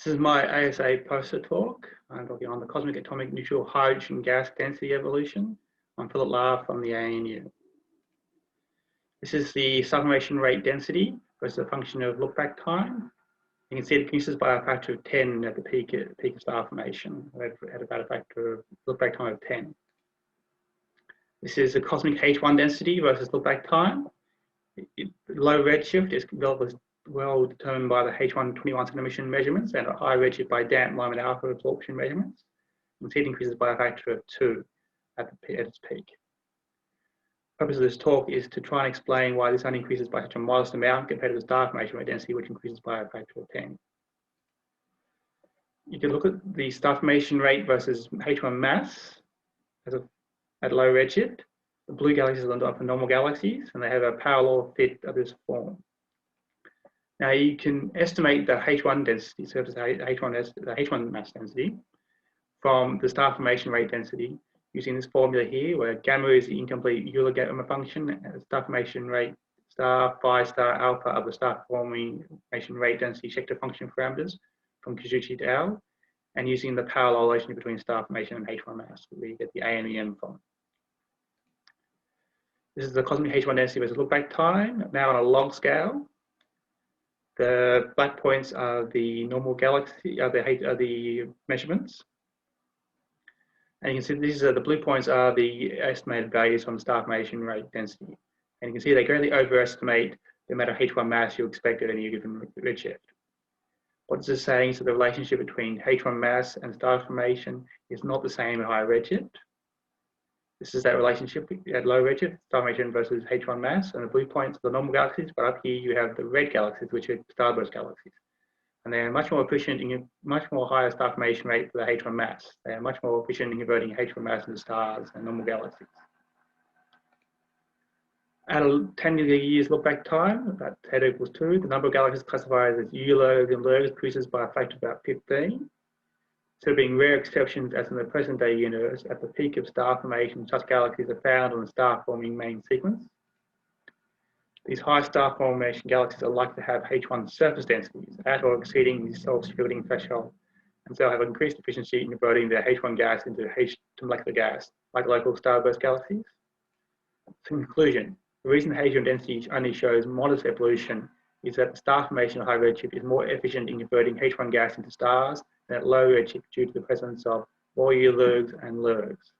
This is my ASA poster talk. I'm talking on the cosmic atomic neutral hydrogen gas density evolution. I'm Philip Lahr from the ANU. This is the sublimation rate density versus a function of look-back time. You can see it increases by a factor of 10 at the peak of star formation, at about a factor of look-back time of 10. This is the cosmic H1 density versus look-back time. Low redshift is well determined by the H1 21-second emission measurements and a high redshift by damp moment alpha absorption measurements. You can see it increases by a factor of 2 at its peak. The purpose of this talk is to try and explain why this only increases by such a modest amount compared to the star formation rate density, which increases by a factor of 10. You can look at the star formation rate versus H1 mass at low redshift. The blue galaxies are the normal galaxies, and they have a parallel fit of this form. Now you can estimate the H1 density, so the H1 mass density, from the star formation rate density using this formula here, where gamma is the incomplete Euler gamma function, and the star formation rate star phi star alpha of the star formation rate density Schechter function parameters from Kikuchi et al., and using the parallel relation between star formation and H1 mass, where you get the A and the M from. This is the cosmic H1 density versus look-back time, now on a log scale. The black points are the normal galaxy, are the measurements. And you can see these are the blue points are the estimated values from the star formation rate density. And you can see they greatly overestimate the amount of H1 mass you expect at any given redshift. What this is saying is that the relationship between H1 mass and star formation is not the same at high redshift. This is that relationship at low redshift, star formation versus H1 mass, and the blue points are the normal galaxies, but up here you have the red galaxies, which are starburst galaxies. And they're much more efficient in much more higher star formation rate for the H1 mass. They are much more efficient in converting H1 mass into stars and normal galaxies. At a 10 years look back time, that theta equals 2, the number of galaxies classified as ULERGs and LERGs increases by a factor of about 15. So being rare exceptions, as in the present day universe, at the peak of star formation, such galaxies are found on the star forming main sequence. These high star formation galaxies are likely to have H1 surface densities at or exceeding the self-splitting threshold, and so have increased efficiency in converting their H1 gas into molecular gas, like local starburst galaxies. So in conclusion, the reason H1 density only shows modest evolution is that the star formation at high redshift is more efficient in converting H1 gas into stars than at low redshift due to the presence of more ULERGs and LERGs.